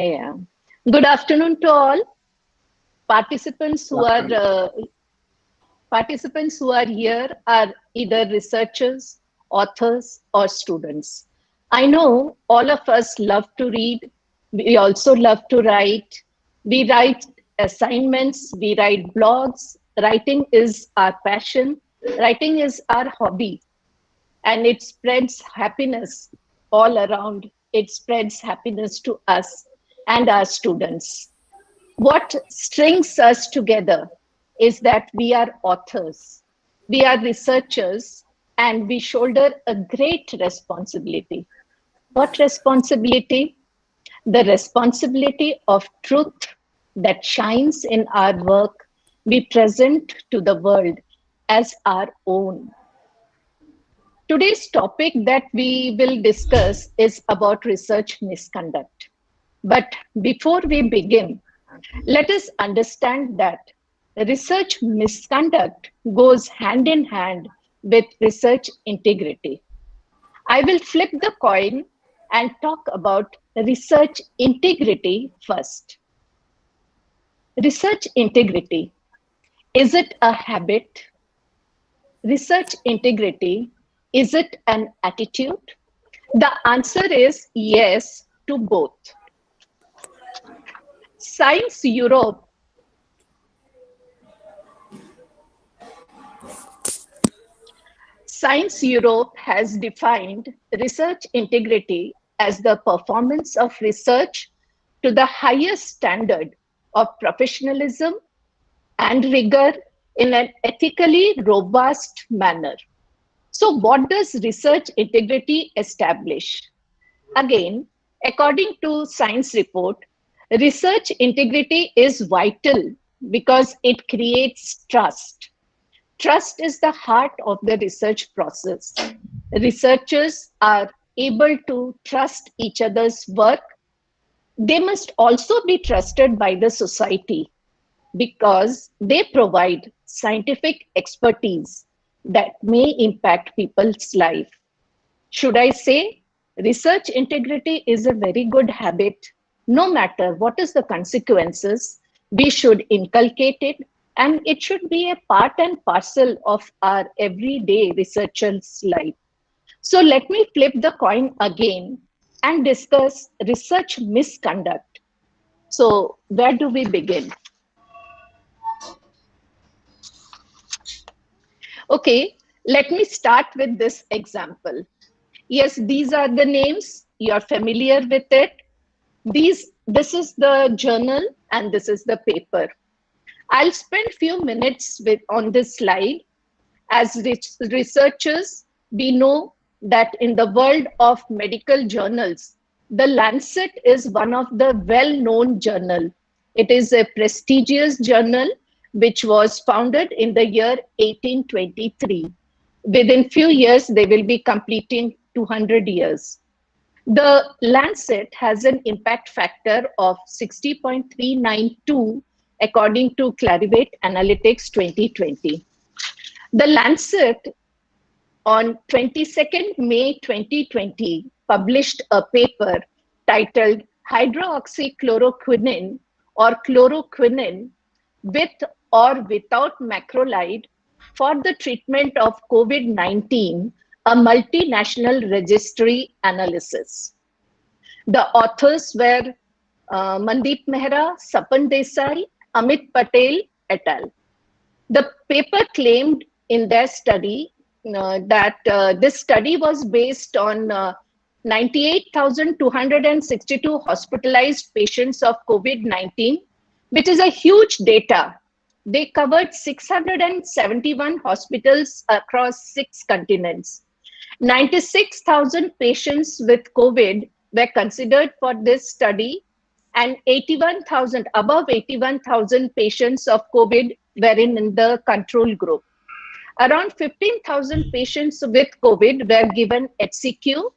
Yeah. Good afternoon to all participants who are Afternoon. participants who are here are either researchers, authors, or students. I know all of us love to read. We also love to write. We write assignments. We write blogs. Writing is our passion. Writing is our hobby, and it spreads happiness all around. It spreads happiness to us and our students. What strings us together is that we are authors, we are researchers, and we shoulder a great responsibility. What responsibility? The responsibility of truth that shines in our work we present to the world as our own. Today's topic that we will discuss is about research misconduct. But before we begin, let us understand that research misconduct goes hand in hand with research integrity. I will flip the coin and talk about research integrity first. Research integrity, is it a habit? Research integrity, is it an attitude? The answer is yes to both. Science Europe Science Europe has defined research integrity as the performance of research to the highest standard of professionalism and rigor in an ethically robust manner. So, what does research integrity establish? Again, according to Science Report, research integrity is vital because it creates trust. Trust is the heart of the research process. Researchers are able to trust each other's work. They must also be trusted by the society because they provide scientific expertise that may impact people's life. Should I say, research integrity is a very good habit. No matter what is the consequences, we should inculcate it, and it should be a part and parcel of our everyday researcher's life. So let me flip the coin again and discuss research misconduct. So where do we begin? Okay, let me start with this example. Yes, these are the names. You're familiar with it. This is the journal and this is the paper. I'll spend few minutes on this slide. As researchers, we know that in the world of medical journals, the Lancet is one of the well-known journal. It is a prestigious journal which was founded in the year 1823. Within few years, they will be completing 200 years. The Lancet has an impact factor of 60.392 according to Clarivate Analytics 2020. The Lancet on 22nd May 2020 published a paper titled Hydroxychloroquine or chloroquine with or without macrolide for the treatment of COVID-19, a multinational registry analysis. The authors were Mandeep Mehra, Sapan Desai, Amit Patel, et al. The paper claimed in their study that this study was based on 98,262 hospitalized patients of COVID-19, which is a huge data. They covered 671 hospitals across 6 continents. 96,000 patients with COVID were considered for this study, and 81,000, above 81,000 patients of COVID were in the control group. Around 15,000 patients with COVID were given HCQ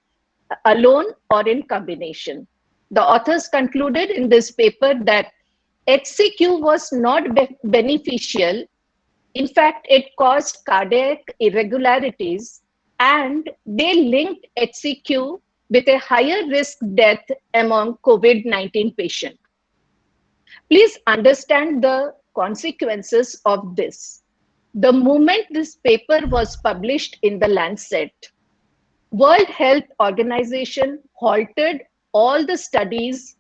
alone or in combination. The authors concluded in this paper that HCQ was not beneficial. In fact, it caused cardiac irregularities, and they linked HCQ with a higher risk death among COVID-19 patients. Please understand the consequences of this. The moment this paper was published in the Lancet, World Health Organization halted all the studies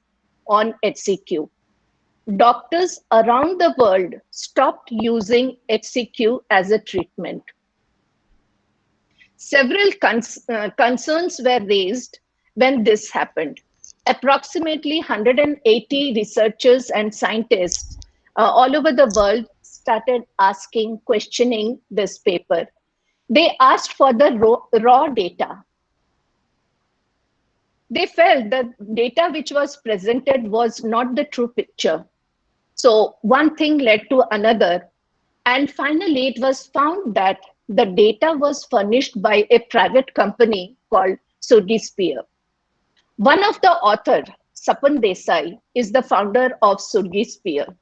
on HCQ. Doctors around the world stopped using HCQ as a treatment. Several concerns were raised when this happened. Approximately 180 researchers and scientists all over the world started asking, questioning this paper. They asked for the raw data. They felt the data which was presented was not the true picture. So one thing led to another. And finally, it was found that the data was furnished by a private company called Surgisphere. One of the authors, Sapan Desai, is the founder of Surgisphere.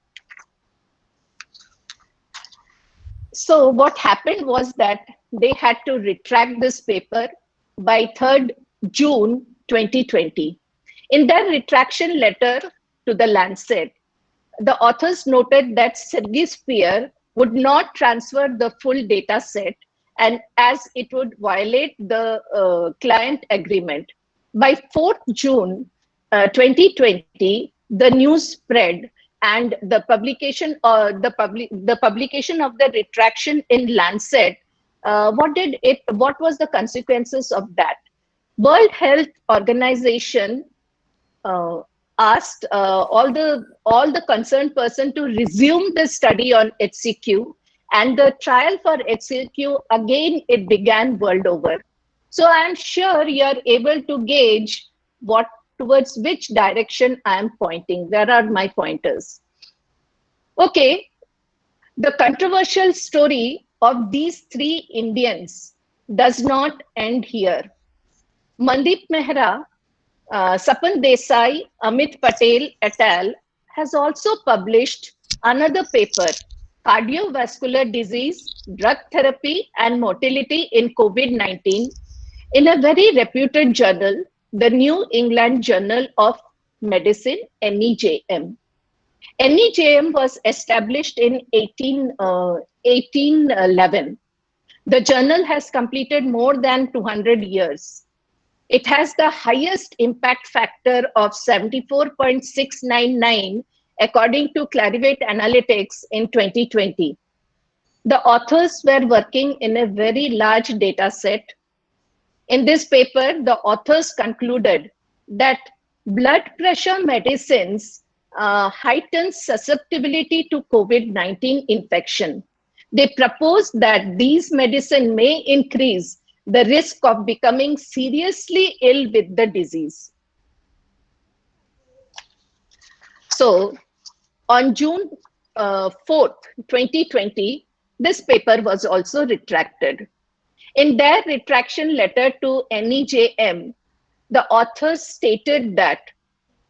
So what happened was that they had to retract this paper by 3rd June 2020. In their retraction letter to the Lancet, the authors noted that Surgisphere would not transfer the full data set, and as it would violate the client agreement. By 4th June 2020, the news spread, and the publication the publication of the retraction in Lancet. What was the consequences of that? World Health Organization asked all the concerned person to resume the study on HCQ, and the trial for HCQ again it began world over. So I am sure you are able to gauge towards which direction I am pointing. Where are my pointers? Okay, the controversial story of these three Indians does not end here. Mandeep Mehra, Sapan Desai, Amit Patel et al. Has also published another paper, Cardiovascular Disease, Drug Therapy and Mortality in COVID-19, in a very reputed journal, the New England Journal of Medicine, NEJM. NEJM was established in 1811. The journal has completed more than 200 years. It has the highest impact factor of 74.699 according to Clarivate Analytics in 2020. The authors were working in a very large data set. In this paper, the authors concluded that blood pressure medicines heighten susceptibility to COVID-19 infection. They proposed that these medicines may increase the risk of becoming seriously ill with the disease. So on June 4th, 2020, this paper was also retracted. In their retraction letter to NEJM, the authors stated that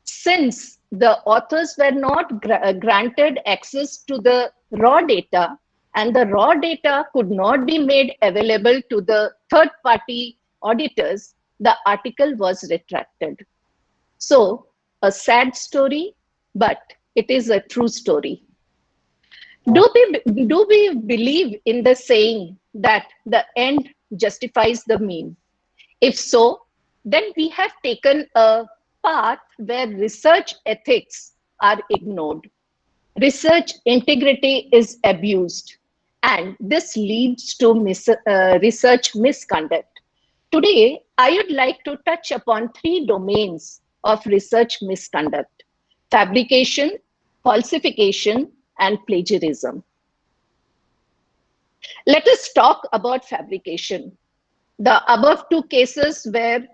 since the authors were not granted access to the raw data, and the raw data could not be made available to the third-party auditors, the article was retracted. So, a sad story, but it is a true story. Do we believe in the saying that the end justifies the mean? If so, then we have taken a path where research ethics are ignored. Research integrity is abused, and this leads to research misconduct. Today, I would like to touch upon 3 domains of research misconduct: fabrication, falsification, and plagiarism. Let us talk about fabrication. The above 2 cases were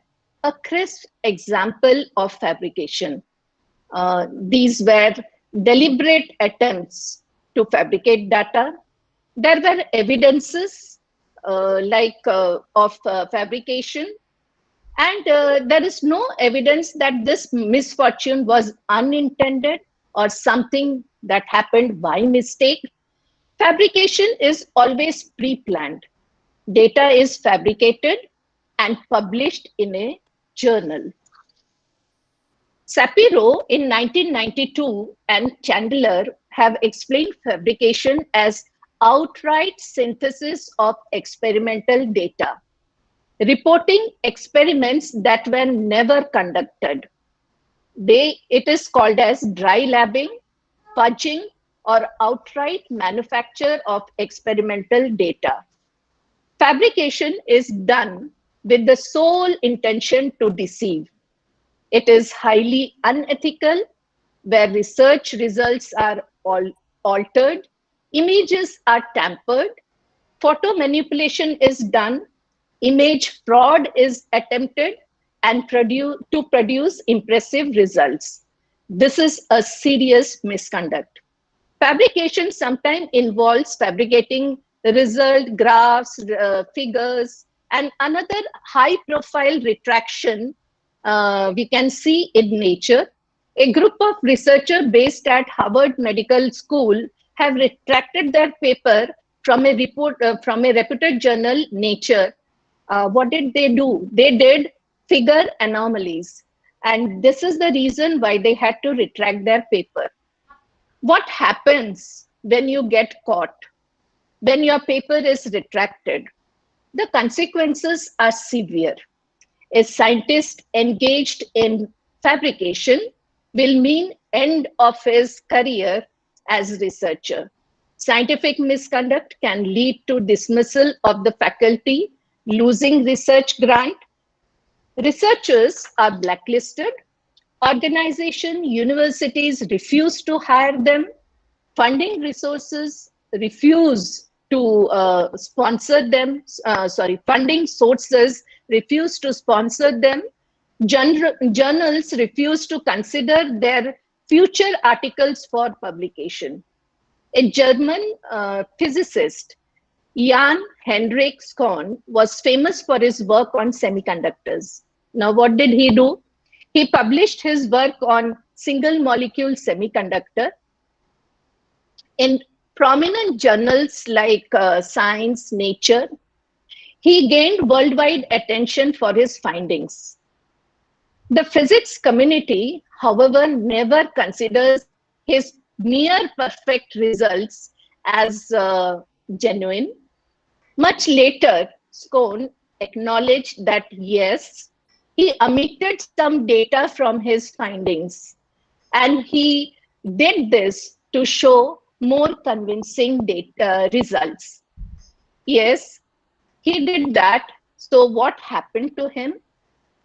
a crisp example of fabrication. These were deliberate attempts to fabricate data. There were evidences of fabrication, and there is no evidence that this misfortune was unintended or something that happened by mistake. Fabrication is always pre-planned. Data is fabricated and published in a journal. Sapiro in 1992 and Chandler have explained fabrication as outright synthesis of experimental data, reporting experiments that were never conducted. It is called as dry labbing, fudging, or outright manufacture of experimental data. Fabrication is done with the sole intention to deceive. It is highly unethical, where research results are altered, images are tampered, photo manipulation is done, image fraud is attempted, and to produce impressive results. This is a serious misconduct. Fabrication sometimes involves fabricating result, graphs, figures, and another high-profile retraction we can see in Nature. A group of researchers based at Harvard Medical School have retracted their paper from a report from a reputed journal, Nature. What did they do? They did figure anomalies, and this is the reason why they had to retract their paper. What happens when you get caught? When your paper is retracted, the consequences are severe. A scientist engaged in fabrication will mean end of his career as researcher. Scientific misconduct can lead to dismissal of the faculty, losing research grant. Researchers are blacklisted. Organization, universities refuse to hire them. Funding resources refuse to sponsor them. Funding sources refuse to sponsor them. Journals refuse to consider their future articles for publication. A German physicist, Jan Henrik Schön, was famous for his work on semiconductors. Now, what did he do? He published his work on single molecule semiconductor in prominent journals like Science, Nature. He gained worldwide attention for his findings. The physics community, however, never considers his near perfect results as genuine. Much later, Schön acknowledged that yes, he omitted some data from his findings, and he did this to show more convincing data results. Yes, he did that. So what happened to him?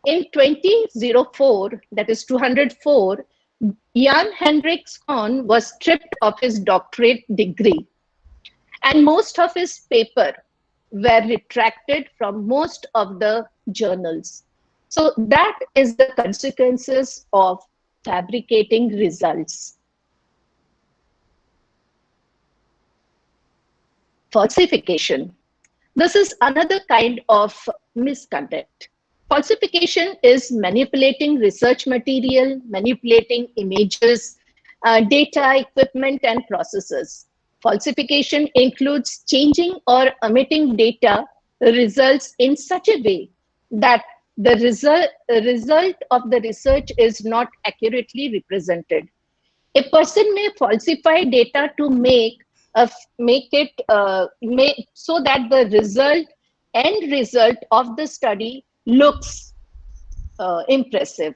In 2004, that is 204, Jan Henrik Schön was stripped of his doctorate degree, and most of his paper were retracted from most of the journals. So that is the consequences of fabricating results. Falsification. This is another kind of misconduct. Falsification is manipulating research material, manipulating images, data, equipment, and processes. Falsification includes changing or omitting data results in such a way that the result of the research is not accurately represented. A person may falsify data to so that the end result of the study looks impressive.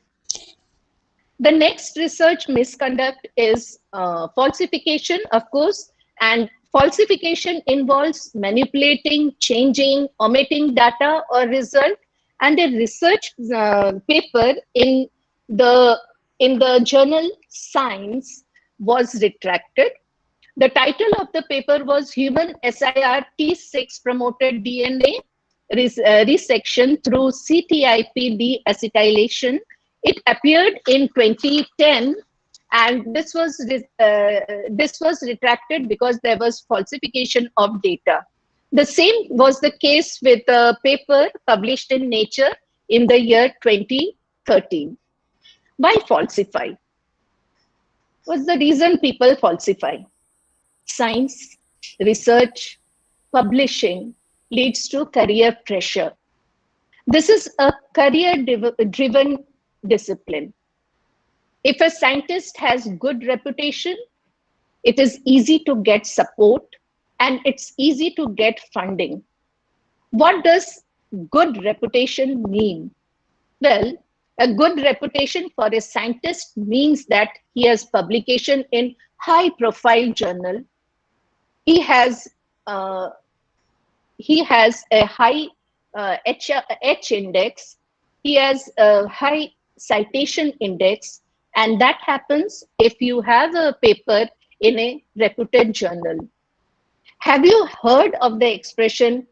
The next research misconduct is falsification, of course, and falsification involves manipulating, changing, omitting data or result, and a research paper in the journal Science was retracted. The title of the paper was Human SIRT6 Promoted DNA Resection Through CTIP Deacetylation. It appeared in 2010, and this was retracted because there was falsification of data. The same was the case with a paper published in Nature in the year 2013. Why falsify? What's the reason people falsify? Science, research, publishing leads to career pressure. This is a career-driven discipline. If a scientist has good reputation, it is easy to get support and it's easy to get funding. What does good reputation mean? Well, a good reputation for a scientist means that he has publication in high-profile journal. He has uh, he has a high H index. He has a high citation index, and that happens if you have a paper in a reputed journal. Have you heard of the expression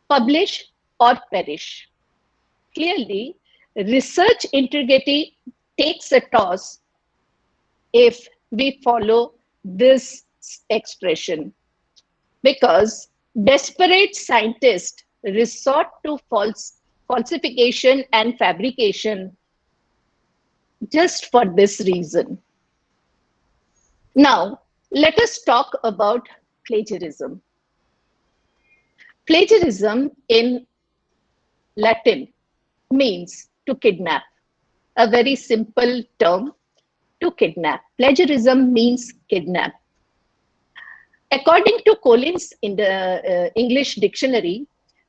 publish or perish? Clearly, research integrity takes a toss if we follow this expression, because desperate scientists resort to falsification and fabrication just for this reason. Now, let us talk about plagiarism. Plagiarism in Latin means to kidnap, a very simple term, to kidnap. Plagiarism means kidnap. According to Collins in the English dictionary,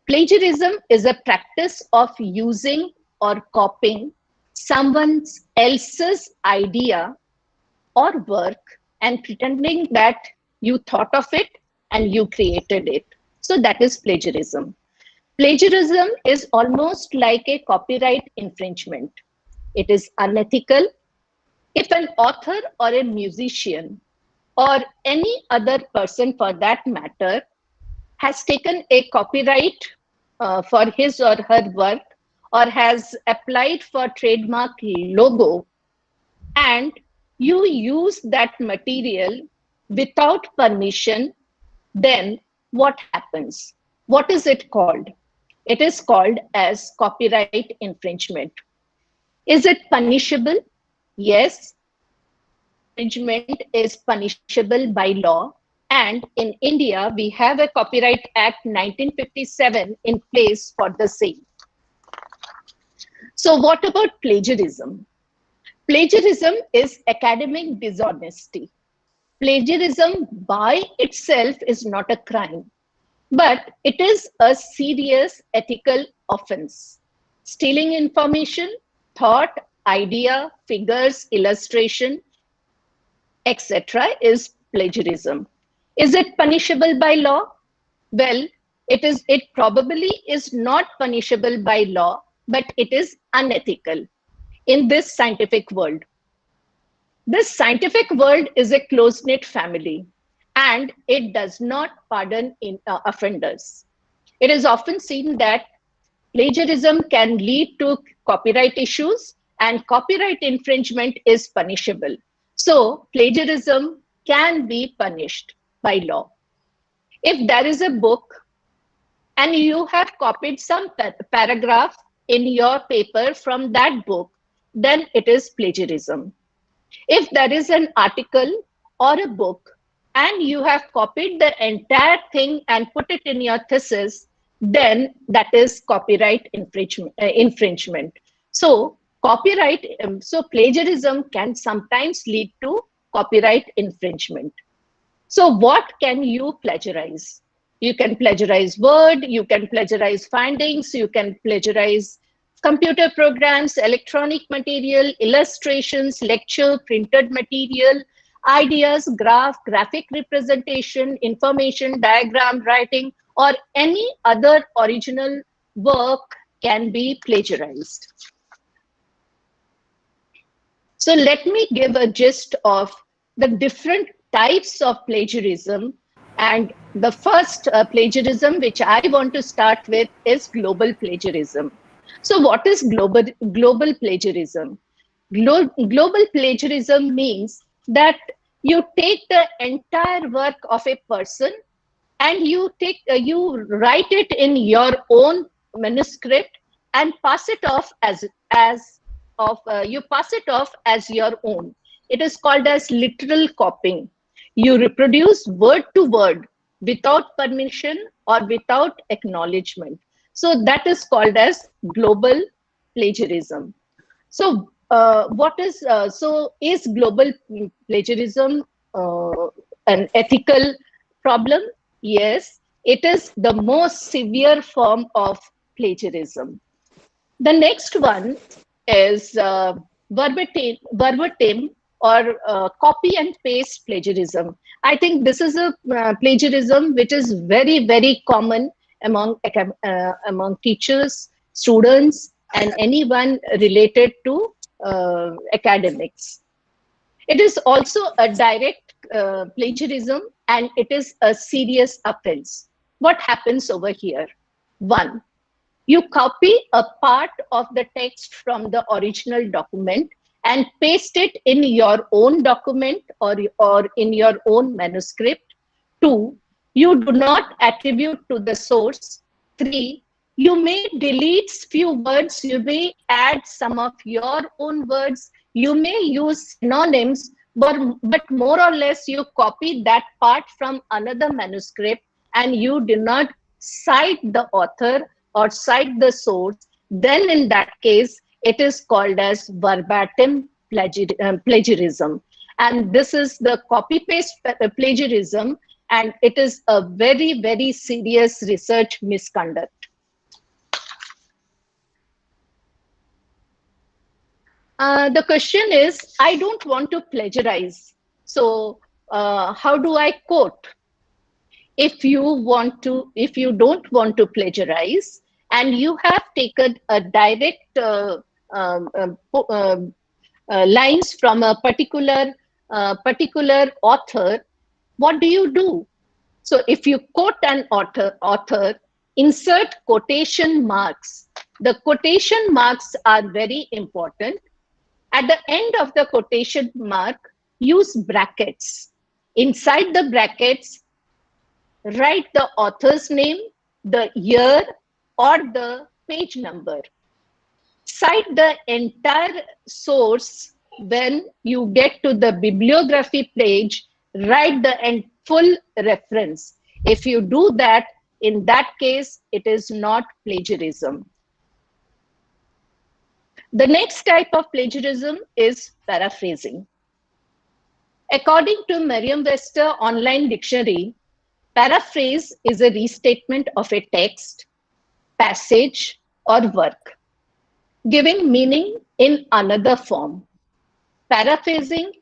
plagiarism is a practice of using or copying someone else's idea or work and pretending that you thought of it and you created it. So that is plagiarism. Plagiarism is almost like a copyright infringement. It is unethical. If an author or a musician or any other person for that matter has taken a copyright for his or her work or has applied for trademark logo and you use that material without permission, then what happens? What is it called? It is called as copyright infringement. Is it punishable? Yes. Infringement is punishable by law. And in India, we have a Copyright Act 1957 in place for the same. So what about plagiarism? Plagiarism is academic dishonesty. Plagiarism by itself is not a crime, but it is a serious ethical offense. Stealing information, thought, idea, figures, illustration, etc. is plagiarism. Is it punishable by law? Well, it probably is not punishable by law, but it is unethical in this scientific world. This scientific world is a close-knit family, and it does not pardon offenders. It is often seen that plagiarism can lead to copyright issues, and copyright infringement is punishable. So plagiarism can be punished by law. If there is a book and you have copied some paragraph in your paper from that book, then it is plagiarism. If there is an article or a book and you have copied the entire thing and put it in your thesis, then that is copyright infringement. So plagiarism can sometimes lead to copyright infringement. So what can you plagiarize? You can plagiarize Word, you can plagiarize findings, you can plagiarize computer programs, electronic material, illustrations, lecture, printed material, ideas, graphic representation, information, diagram, writing, or any other original work can be plagiarized. So let me give a gist of the different types of plagiarism. And the first plagiarism, which I want to start with, is global plagiarism. So what is global plagiarism? Global plagiarism means that you take the entire work of a person and you write it in your own manuscript and pass it off as your own. It is called as literal copying. You reproduce word to word without permission or without acknowledgement. So that is called as global plagiarism. So is global plagiarism an ethical problem? Yes, it is the most severe form of plagiarism. The next one is verbatim or copy and paste plagiarism. I think this is a plagiarism which is very, very common among teachers, students, and anyone related to academics. It is also a direct plagiarism, and it is a serious offense. What happens over here? One, you copy a part of the text from the original document and paste it in your own document or in your own manuscript. Two, you do not attribute to the source. Three, you may delete few words, you may add some of your own words, you may use synonyms, but more or less you copy that part from another manuscript and you do not cite the author or cite the source. Then in that case, it is called as verbatim plagiarism. And this is the copy paste plagiarism, and it is a very, very serious research misconduct. The question is, I don't want to plagiarize. So how do I quote? If you don't want to plagiarize and you have taken a direct lines from a particular author, what do you do? So if you quote an author, insert quotation marks. The quotation marks are very important. At the end of the quotation mark, use brackets. Inside the brackets, write the author's name, the year, or the page number. Cite the entire source. When you get to the bibliography page, write the full reference. If you do that, in that case, it is not plagiarism. The next type of plagiarism is paraphrasing. According to Merriam-Webster Online Dictionary, paraphrase is a restatement of a text, passage, or work, giving meaning in another form. Paraphrasing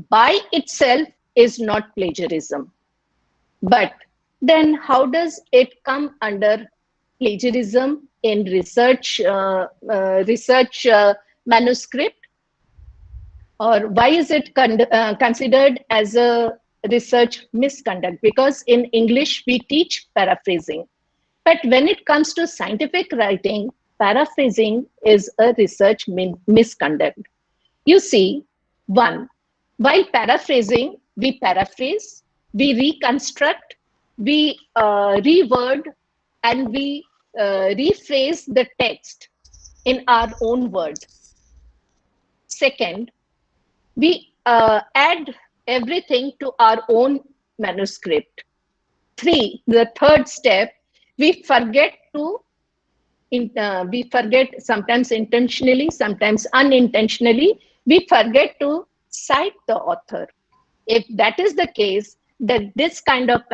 by itself is not plagiarism. But then how does it come under plagiarism in research manuscript? Or why is it considered as a research misconduct? Because in English, we teach paraphrasing. But when it comes to scientific writing, paraphrasing is a research misconduct. You see, one, while paraphrasing, we paraphrase, we reconstruct, we reword, and we rephrase the text in our own word. Second, we add everything to our own manuscript. The third step, we forget sometimes intentionally, sometimes unintentionally, we forget to cite the author. If that is the case, that this kind of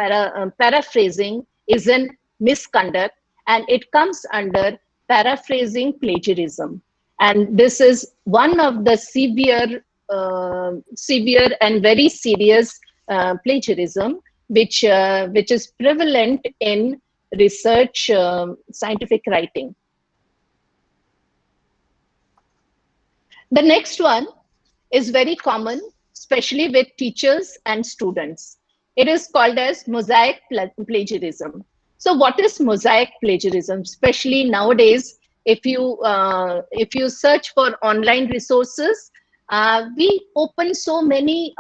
paraphrasing is a misconduct, and it comes under paraphrasing plagiarism. And this is one of the severe and very serious plagiarism, which is prevalent in research scientific writing. The next one is very common, especially with teachers and students. It is called as mosaic plagiarism. So what is mosaic plagiarism? Especially nowadays, if you search for online resources, we open so many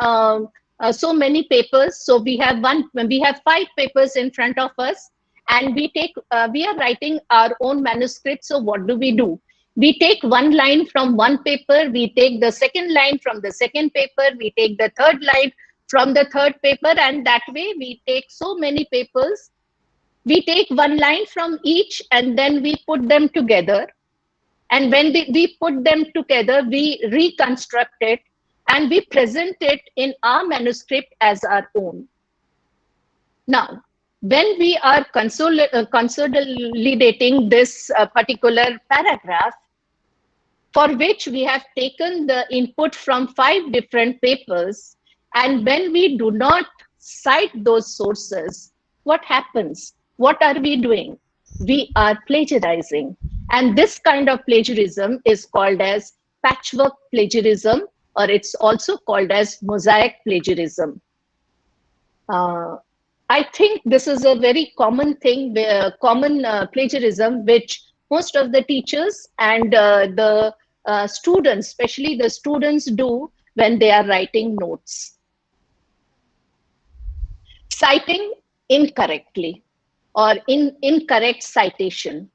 papers. So we have 5 papers in front of us, and we are writing our own manuscript. So what do? We take one line from one paper, we take the second line from the second paper, we take the third line from the third paper, and that way we take so many papers We take one line from each and then we put them together. And when we put them together, we reconstruct it and we present it in our manuscript as our own. Now, when we are consolidating this particular paragraph, for which we have taken the input from 5 different papers, and when we do not cite those sources, what happens? What are we doing? We are plagiarizing. And this kind of plagiarism is called as patchwork plagiarism, or it's also called as mosaic plagiarism. I think this is a very common thing, common plagiarism, which most of the teachers and the students, especially the students, do when they are writing notes. Citing incorrectly or incorrect citation.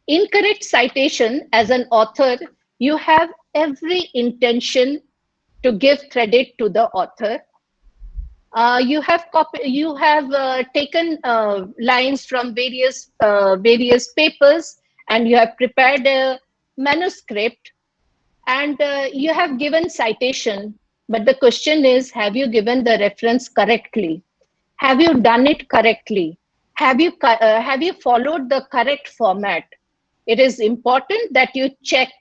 Incorrect citation, as an author, you have every intention to give credit to the author. You have taken lines from various papers, and you have prepared a manuscript, and you have given citation. But the question is, have you given the reference correctly? Have you done it correctly? Have you followed the correct format? It is important that you check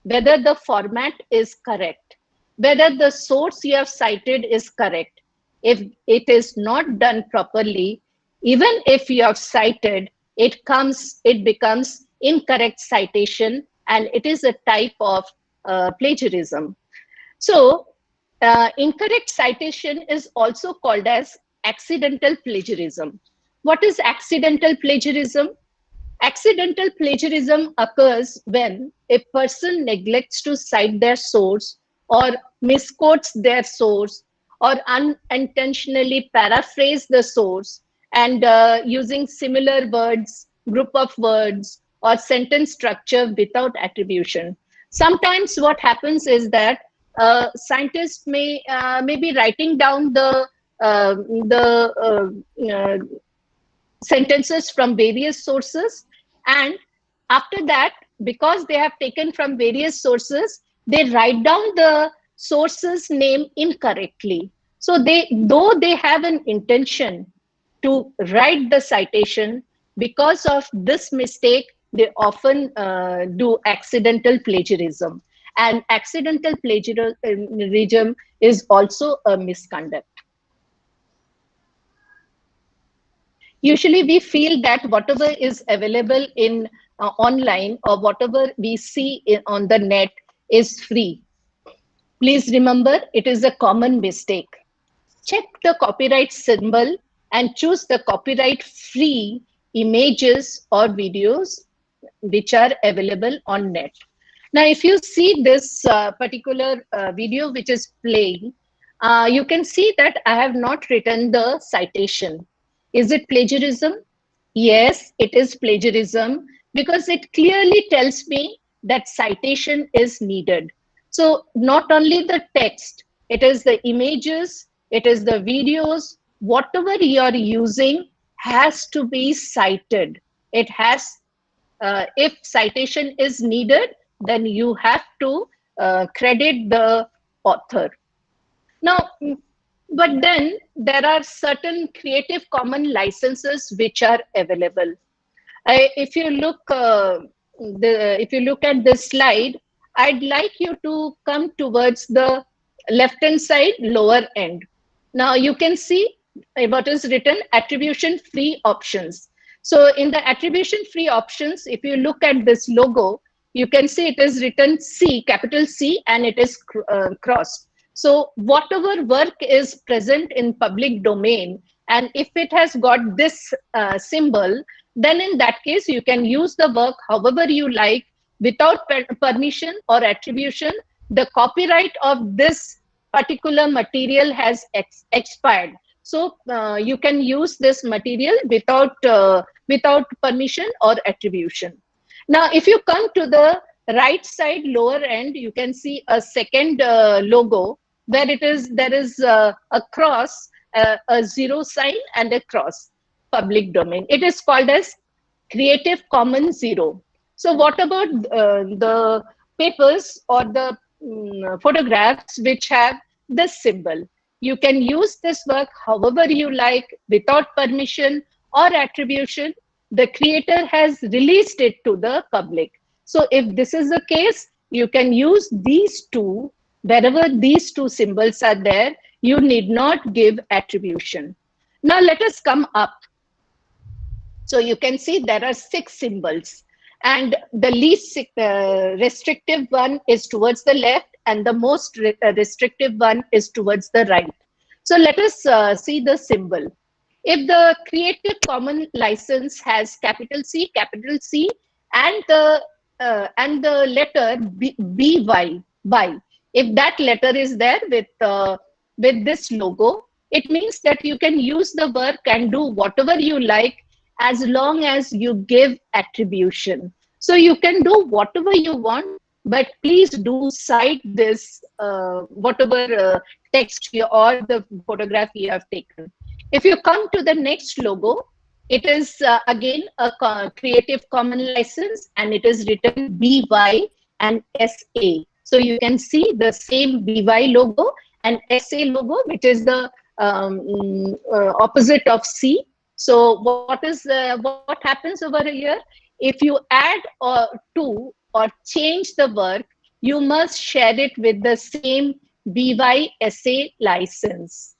whether the format is correct, whether the source you have cited is correct. If it is not done properly, even if you have cited, it becomes incorrect citation, and it is a type of plagiarism. So incorrect citation is also called as accidental plagiarism. What is accidental plagiarism? Accidental plagiarism occurs when a person neglects to cite their source, or misquotes their source, or unintentionally paraphrase the source, and using similar words, group of words, or sentence structure without attribution. Sometimes what happens is that scientists may be writing down the sentences from various sources, and after that, because they have taken from various sources, they write down the source's name incorrectly. So though they have an intention to write the citation, because of this mistake, they often do accidental plagiarism. And accidental plagiarism is also a misconduct. Usually we feel that whatever is available in online, or whatever we see on the net, is free. Please remember, it is a common mistake. Check the copyright symbol and choose the copyright free images or videos which are available on net. Now, if you see this particular video which is playing, you can see that I have not written the citation. Is it plagiarism? Yes, it is plagiarism, because it clearly tells me that citation is needed. So not only the text, it is the images, it is the videos, whatever you are using has to be cited. It has, if citation is needed, then you have to credit the author. Now, but then there are certain Creative Commons licenses which are available. If you look at this slide, I'd like you to come towards the left-hand side, lower end. Now you can see what is written: attribution-free options. So in the attribution-free options, if you look at this logo, you can see it is written C, capital C, and it is crossed. So whatever work is present in public domain, and if it has got this symbol, then in that case, you can use the work however you like without permission or attribution. The copyright of this particular material has expired. So you can use this material without permission or attribution. Now, if you come to the right side lower end, you can see a second logo where there is a cross, a zero sign and a cross. public domain. It is called as Creative Commons Zero. So what about the papers or the photographs which have this symbol? You can use this work however you like without permission or attribution. The creator has released it to the public. So if this is the case, you can use these two. Wherever these two symbols are there, you need not give attribution. Now let us come up. So you can see there are 6 symbols, and the least restrictive one is towards the left, and the most restrictive one is towards the right. So let us see the symbol. If the Creative Commons license has capital C, and the letter by, if that letter is there with this logo, it means that you can use the work and do whatever you like as long as you give attribution. So you can do whatever you want, but please do cite this whatever text or the photograph you have taken. If you come to the next logo, it is again a Creative Commons license, and it is written BY and SA. So you can see the same BY logo and SA logo, which is the opposite of C. So what happens over here? If you add to or change the work, you must share it with the same BY-SA license.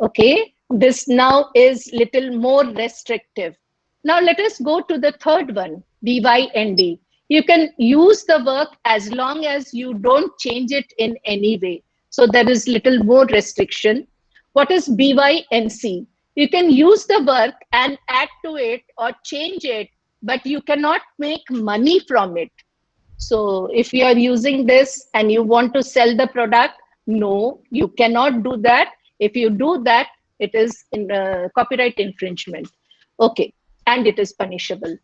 Okay, this now is little more restrictive. Now let us go to the third one, BY-ND. You can use the work as long as you don't change it in any way. So there is little more restriction. What is BY-NC? You can use the work and add to it or change it, but you cannot make money from it. So if you are using this and you want to sell the product, no, you cannot do that. If you do that, it is in copyright infringement. Okay, and it is punishable.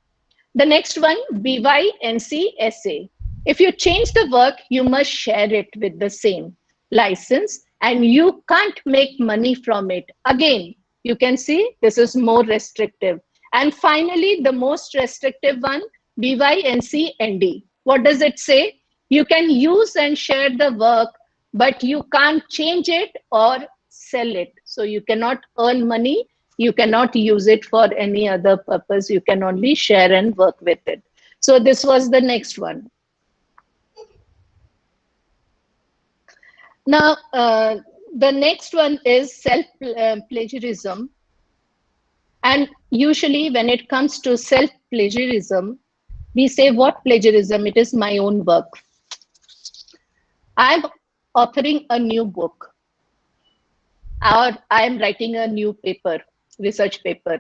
The next one, BY-NC-SA. If you change the work, you must share it with the same license, and you can't make money from it. Again, you can see this is more restrictive. And finally, the most restrictive one, BY-NC-ND. What does it say? You can use and share the work, but you can't change it or sell it. So you cannot earn money. You cannot use it for any other purpose. You can only share and work with it. So this was the next one. Now, the next one is self-plagiarism. And usually when it comes to self-plagiarism, we say, what plagiarism? It is my own work. I'm authoring a new book, or I'm writing a new paper, research paper.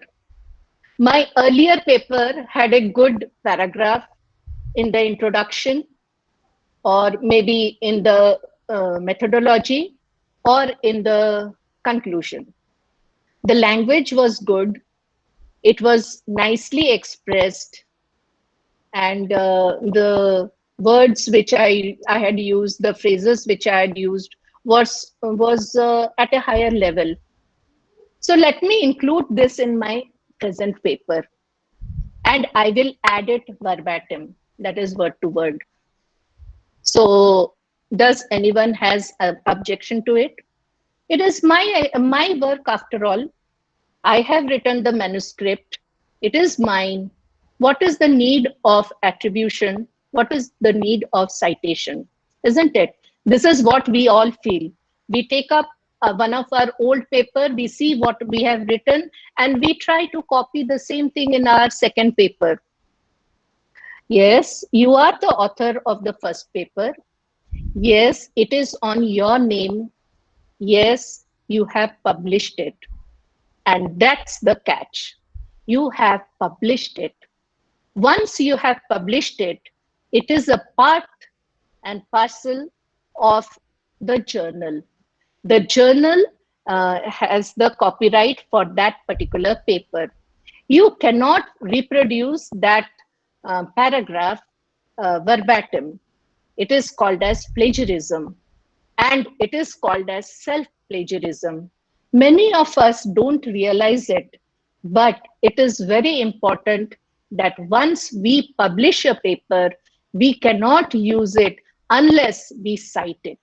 My earlier paper had a good paragraph in the introduction, or maybe in the methodology, or in the conclusion. The language was good. It was nicely expressed. And the words which I had used, the phrases which I had used was at a higher level. So let me include this in my present paper. And I will add it verbatim, that is word to word. So does anyone has an objection to it? It is my work after all. I have written the manuscript. It is mine. What is the need of attribution? What is the need of citation? Isn't it? This is what we all feel. We take up one of our old paper, we see what we have written, and we try to copy the same thing in our second paper. Yes, you are the author of the first paper. Yes, it is on your name. Yes, you have published it. And that's the catch. You have published it. Once you have published it, it is a part and parcel of the journal. The journal has the copyright for that particular paper. You cannot reproduce that paragraph verbatim. It is called as plagiarism, and it is called as self-plagiarism. Many of us don't realize it, But it is very important that once we publish a paper, we cannot use it unless we cite it.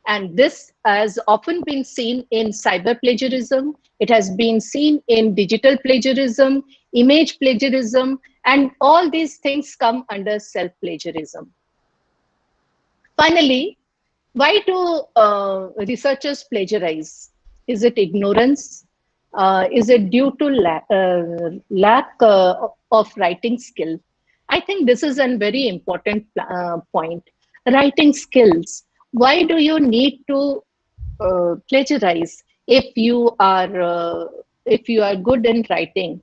And this has often been seen in cyber plagiarism. It has been seen in digital plagiarism, image plagiarism, and all these things come under self-plagiarism. Finally, why do researchers plagiarize? Is it ignorance? Is it due to lack of writing skill? I think this is a very important point. Writing skills. Why do you need to plagiarize if you are good in writing?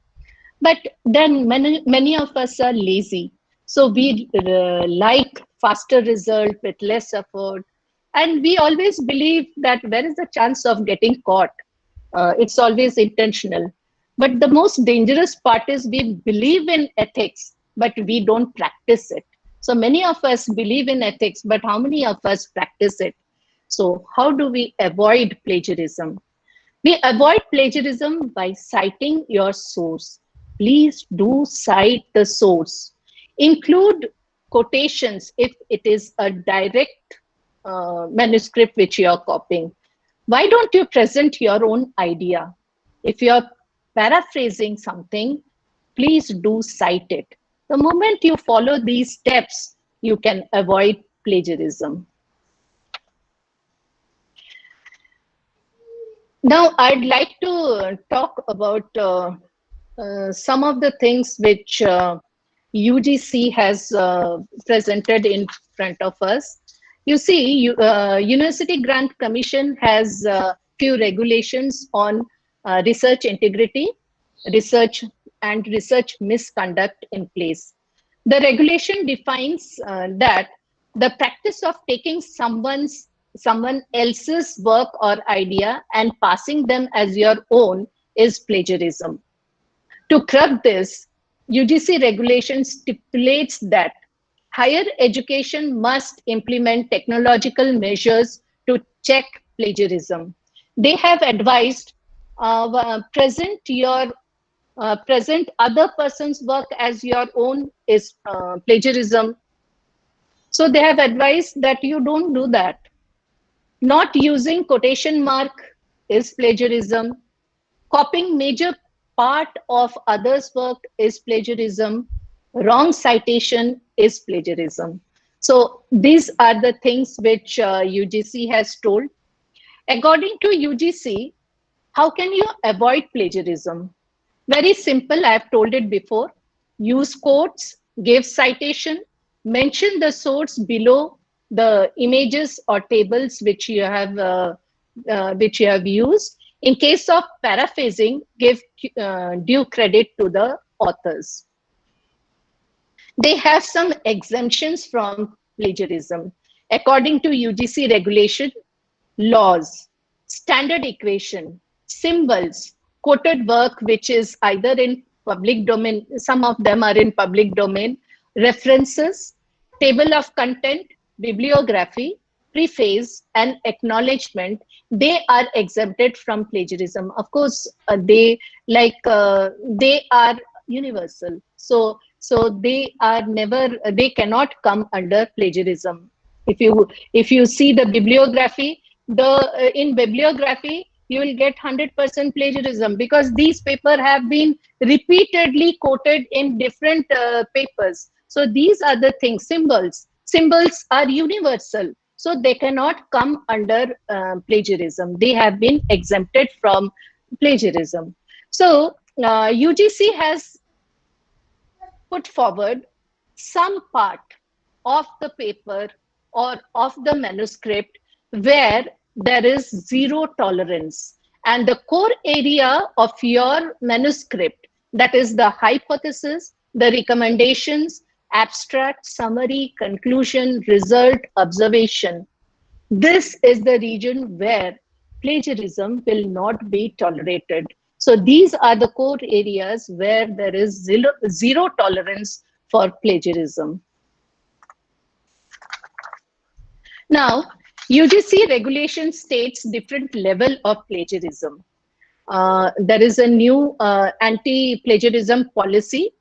But then many of us are lazy. So we like faster result with less effort. And we always believe that there is a chance of getting caught. It's always intentional. But the most dangerous part is we believe in ethics, but we don't practice it. So many of us believe in ethics, but how many of us practice it? So how do we avoid plagiarism? We avoid plagiarism by citing your source. Please do cite the source. Include quotations if it is a direct manuscript which you are copying. Why don't you present your own idea? If you are paraphrasing something, please do cite it. The moment you follow these steps, you can avoid plagiarism. Now, I'd like to talk about some of the things which UGC has presented in front of us. You see, University Grant Commission has few regulations on research integrity, research and research misconduct in place. The regulation defines that the practice of taking someone else's work or idea and passing them as your own is plagiarism. To curb this, UGC regulation stipulates that higher education must implement technological measures to check plagiarism. They have advised present other person's work as your own is plagiarism. So they have advised that you don't do that. Not using quotation mark is plagiarism. Copying major part of others' work is plagiarism. Wrong citation is plagiarism. So these are the things which UGC has told. According to UGC, how can you avoid plagiarism? Very simple, I've told it before. Use quotes, give citation, mention the source below the images or tables which you have used. In case of paraphrasing, give due credit to the authors. They have some exemptions from plagiarism. According to UGC regulation, laws, standard equation, symbols, quoted work which is either in public domain, some of them are in public domain, references, table of content, bibliography, preface, and acknowledgement, they are exempted from plagiarism. Of course, they are universal. So they are never, they cannot come under plagiarism. If you see the bibliography, in bibliography you will get 100% plagiarism because these papers have been repeatedly quoted in different papers. So these are the things. Symbols are universal, so they cannot come under plagiarism. They have been exempted from plagiarism. So UGC has put forward some part of the paper or of the manuscript where there is zero tolerance. And the core area of your manuscript, that is the hypothesis, the recommendations, abstract, summary, conclusion, result, observation. This is the region where plagiarism will not be tolerated. So these are the core areas where there is zero tolerance for plagiarism. Now, UGC regulation states different level of plagiarism. there is a new anti-plagiarism policy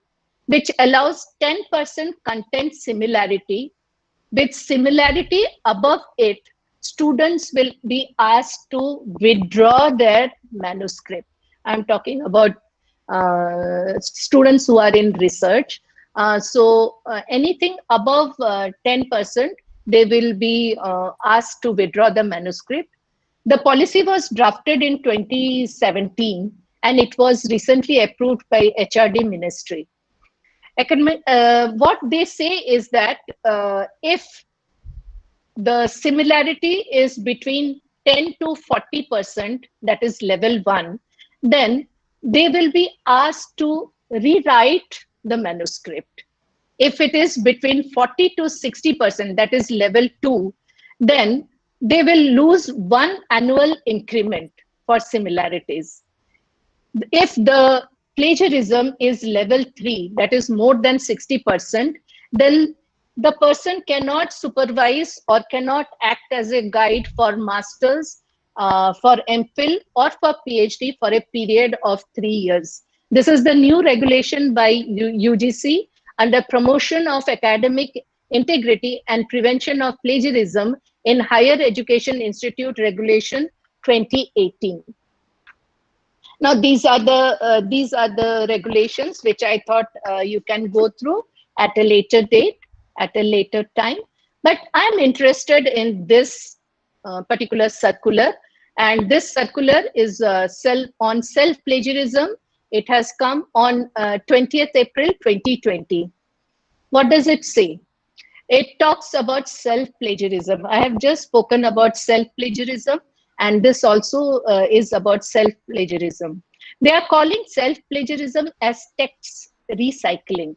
which allows 10% content similarity. With similarity above it, students will be asked to withdraw their manuscript. I'm talking about students who are in research. Anything above 10%, they will be asked to withdraw the manuscript. The policy was drafted in 2017 and it was recently approved by HRD Ministry. What they say is that if the similarity is between 10 to 40%, that is level 1, then they will be asked to rewrite the manuscript. If it is between 40 to 60%, that is level 2, then they will lose 1 annual increment for similarities. If the plagiarism is level 3, that is more than 60%, then the person cannot supervise or cannot act as a guide for masters, for MPhil or for PhD for a period of 3 years. This is the new regulation by UGC under promotion of academic integrity and prevention of plagiarism in Higher Education Institute Regulation 2018. Now, these are the regulations which I thought you can go through at a later date, at a later time. But I'm interested in this particular circular, and this circular is on self-plagiarism. It has come on 20th April 2020. What does it say? It talks about self-plagiarism. I have just spoken about self-plagiarism, and this also is about self-plagiarism. They are calling self-plagiarism as text recycling.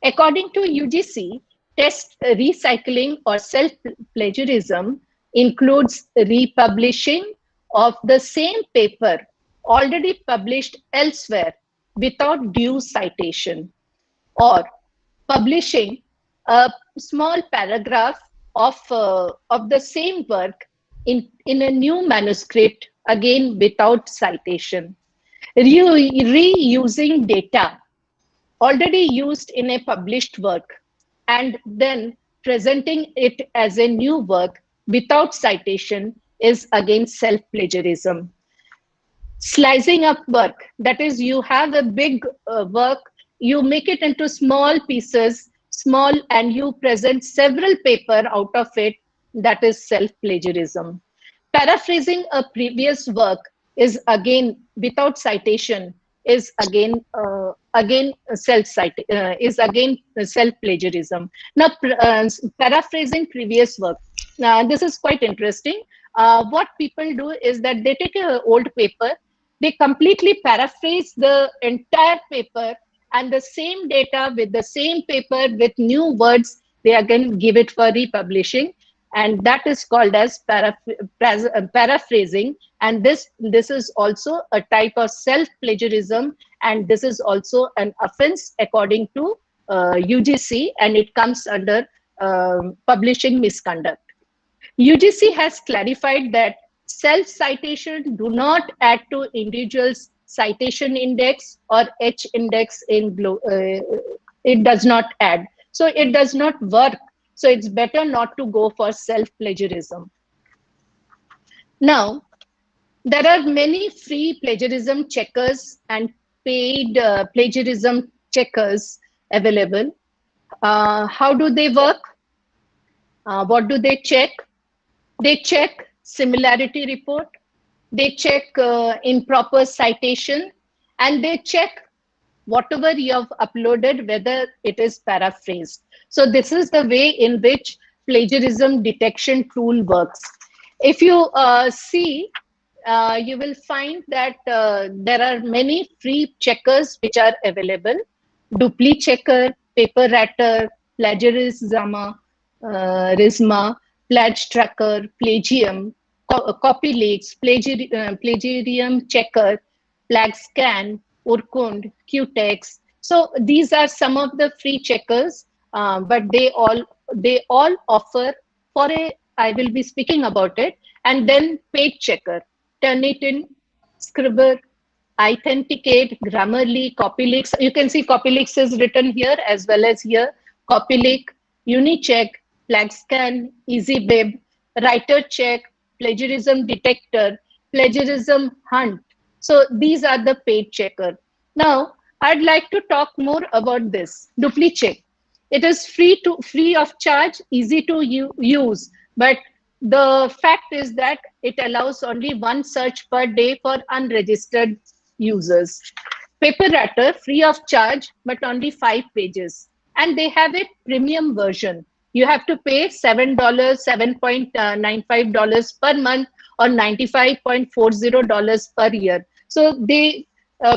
According to UGC, text recycling or self-plagiarism includes republishing of the same paper already published elsewhere without due citation, or publishing a small paragraph of the same work in a new manuscript, again without citation. Reusing data already used in a published work and then presenting it as a new work without citation is again self-plagiarism. Slicing up work, that is, you have a big work, you make it into small pieces, and you present several papers out of it, that is self-plagiarism. Paraphrasing a previous work is again without citation, is again self-plagiarism. Now, paraphrasing previous work. Now, this is quite interesting. What people do is that they take an old paper, they completely paraphrase the entire paper, and the same data with the same paper with new words, they again give it for republishing, and that is called as paraphrasing. And this is also a type of self-plagiarism, and this is also an offense according to UGC, and it comes under publishing misconduct. UGC has clarified that self-citation do not add to individuals' citation index or H index in it does not add. So it does not work. So it's better not to go for self-plagiarism. Now, there are many free plagiarism checkers and paid plagiarism checkers available. How do they work? What do they check? They check similarity report, they check improper citation, and they check whatever you have uploaded, whether it is paraphrased. So this is the way in which plagiarism detection tool works. If you see, you will find that there are many free checkers which are available. Dupli Checker, Paper Ratter, Plagiarism, Risma, Pledge Tracker, Plagium, CopyLeaks, Plagiarium Checker, PlagScan, Urkund, Qtex. So these are some of the free checkers, but they all offer for a, I will be speaking about it, and then paid checker, Turnitin, Scribr, Authenticate, Grammarly, Copyleaks. You can see Copyleaks is written here as well as here. Copyleak, Unicheck, FlagScan, EasyWeb, WriterCheck, Plagiarism Detector, Plagiarism Hunt. So these are the paid checker. Now, I'd like to talk more about this. DupliCheck. It is free of charge, easy to use, but the fact is that it allows only one search per day for unregistered users. PaperRatter, free of charge, but only 5 pages. And they have a premium version. You have to pay $7, $7.95 per month, or $95.40 per year. So they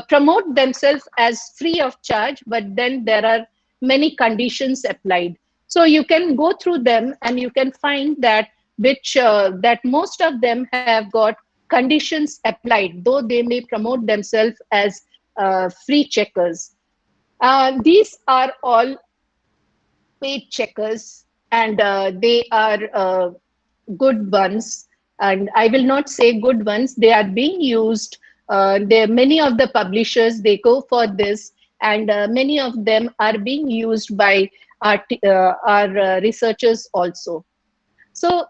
promote themselves as free of charge, but then there are many conditions applied. So you can go through them and you can find that that most of them have got conditions applied, though they may promote themselves as free checkers. These are all paid checkers, and they are good ones. And I will not say good ones, they are being used. There many of the publishers, they go for this, and many of them are being used by our researchers also. So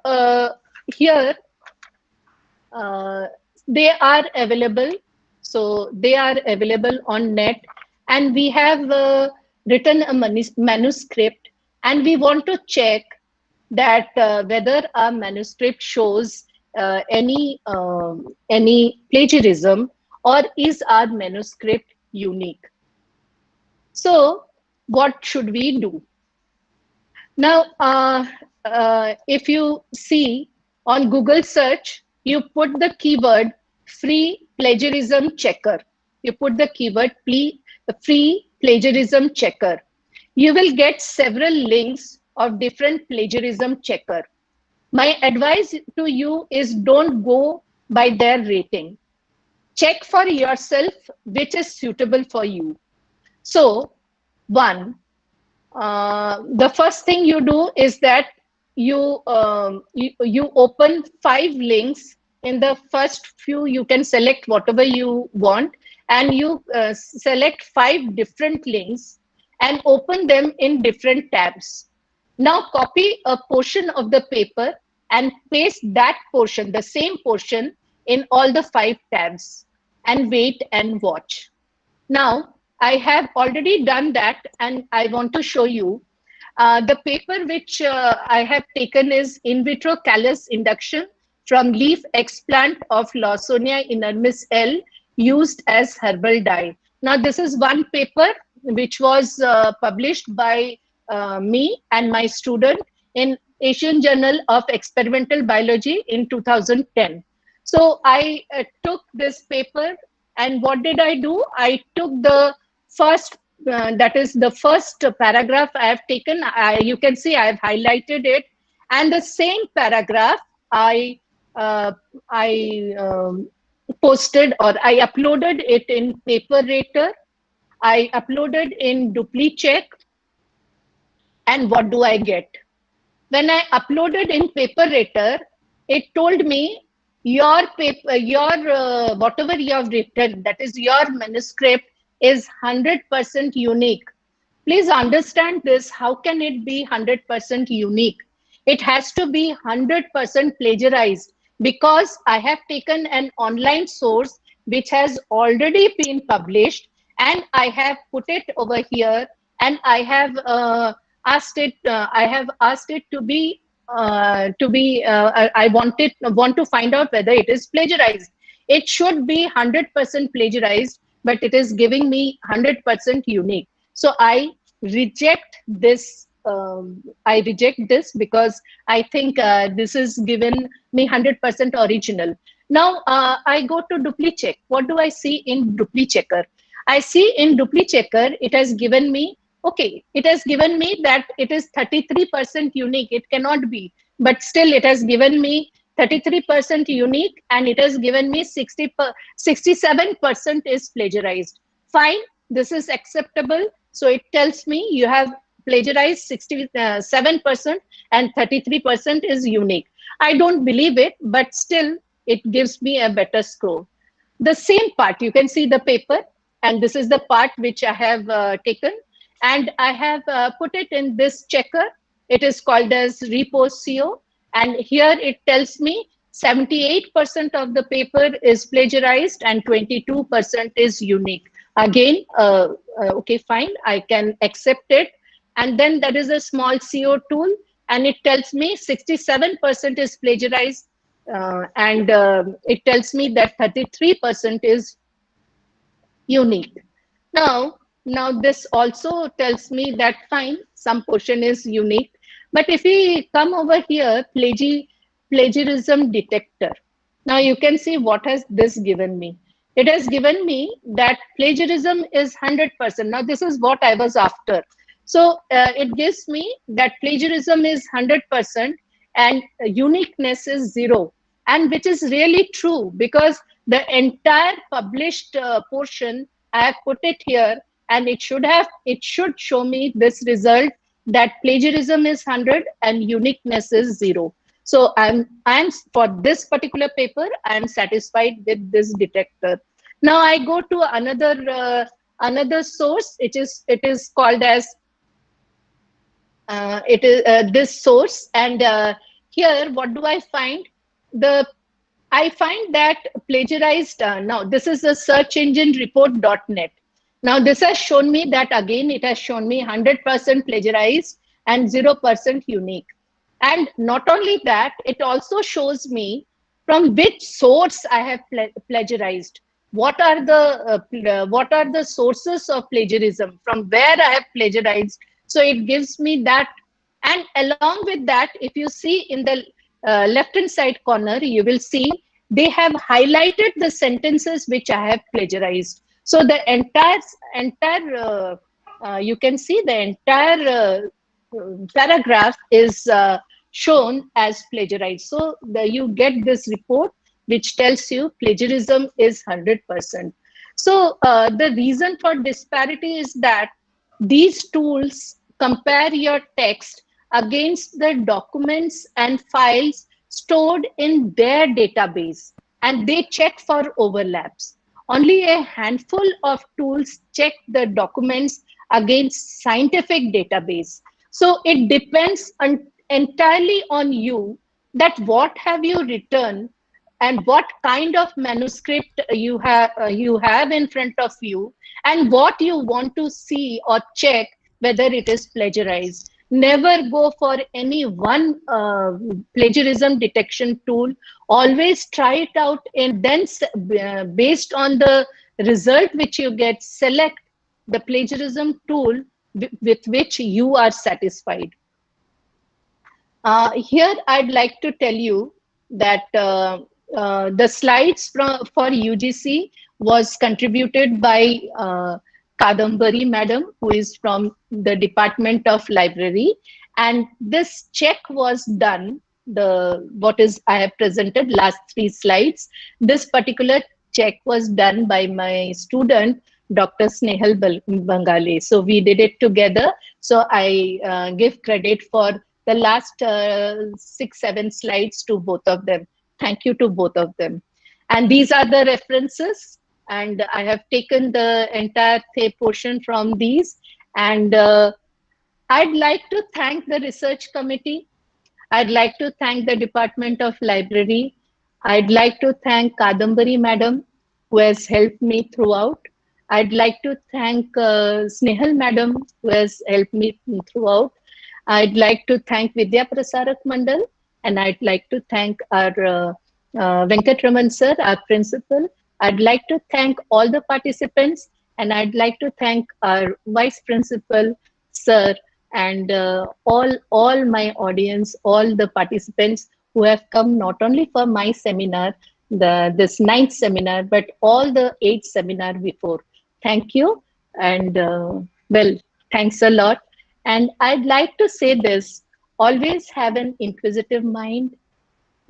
here uh, they are available. So they are available on net, and we have written a manuscript, and we want to check that whether our manuscript shows any plagiarism, or is our manuscript unique. So what should we do? Now, if you see on Google search, you put the keyword free plagiarism checker. You put the keyword free plagiarism checker. You will get several links of different plagiarism checker. My advice to you is don't go by their rating. Check for yourself which is suitable for you. So, one, the first thing you do is that you open 5 links. In the first few, you can select whatever you want, and you select 5 different links and open them in different tabs. Now copy a portion of the paper and paste that portion, the same portion, in all the 5 tabs, and wait and watch. Now, I have already done that, and I want to show you. The paper which I have taken is in vitro callus induction from leaf explant of Lawsonia inermis L, used as herbal dye. Now, this is one paper which was published by me and my student in Asian Journal of Experimental Biology in 2010. So I took this paper, and what did I do? I took the first, that is the first paragraph I have taken. You can see I have highlighted it, and the same paragraph I posted, or I uploaded it in PaperRater. I uploaded in DupliCheck, and what do I get? When I uploaded in PaperRater, it told me your paper, your whatever you have written, that is your manuscript, is 100% unique. Please understand this. How can it be 100% unique? It has to be 100% plagiarized, because I have taken an online source which has already been published, and I have put it over here, and I have asked it. I have asked it to be. I want to find out whether it is plagiarized. It should be 100% plagiarized, but it is giving me 100% unique. So I reject this. I reject this because I think this is given me 100% original. Now I go to DupliCheck. What do I see in DupliChecker? I see in DupliChecker, it has given me, okay, it has given me that it is 33% unique. It cannot be, but still it has given me 33% unique, and it has given me 67% is plagiarized. Fine, this is acceptable. So it tells me you have plagiarized 67% and 33% is unique. I don't believe it, but still it gives me a better score. the same part. You can see the paper, and this is the part which I have taken, and I have put it in this checker. It is called as repose CO, and here it tells me 78% of the paper is plagiarized and 22% is unique. Again, okay, fine, I can accept it. And then there is a small CO tool, and it tells me 67% is plagiarized, and it tells me that 33% is unique. Now this also tells me that fine, some portion is unique. But if we come over here, plagiarism detector. Now you can see what has this given me. It has given me that plagiarism is 100%. Now this is what I was after. So it gives me that plagiarism is 100% and uniqueness is 0. And which is really true, because the entire published portion, I have put it here, and it should show me this result, that plagiarism is 100 and uniqueness is 0. So I'm for this particular paper, I'm satisfied with this detector. Now I go to another source. It is called as this source, and here what do I find? I find that plagiarized. Now this is a search engine report.net. Now this has shown me that, again it has shown me 100% plagiarized and 0% unique. And not only that, it also shows me from which source I have plagiarized. What are the sources of plagiarism? From where I have plagiarized? So it gives me that. And along with that, if you see in the left hand side corner, you will see they have highlighted the sentences which I have plagiarized. So the entire you can see the entire paragraph is shown as plagiarized. So you get this report which tells you plagiarism is 100%. So the reason for disparity is that these tools compare your text against the documents and files stored in their database, and they check for overlaps. Only a handful of tools check the documents against scientific database. So it depends entirely on you, that what have you written and what kind of manuscript you have in front of you, and what you want to see or check whether it is plagiarized. Never go for any one plagiarism detection tool. Always try it out, and then based on the result which you get, select the plagiarism tool with which you are satisfied. Here I'd like to tell you that the slides for UGC was contributed by Kadambari madam, who is from the Department of Library, and this check was done. What is I have presented last 3 slides. This particular check was done by my student, Dr. Snehal Bangale. So we did it together. So I give credit for the last 6-7 slides to both of them. Thank you to both of them. And these are the references, and I have taken the entire portion from these. And I'd like to thank the research committee. I'd like to thank the Department of Library. I'd like to thank Kadambari madam, who has helped me throughout. I'd like to thank Snehal madam, who has helped me throughout. I'd like to thank Vidya Prasarak Mandal, and I'd like to thank our Venkatraman sir, our principal. I'd like to thank all the participants, and I'd like to thank our vice principal sir, and all my audience, all the participants who have come not only for my seminar, this 9th seminar, but all the 8 seminar before. Thank you, and well, thanks a lot. And I'd like to say this: always have an inquisitive mind.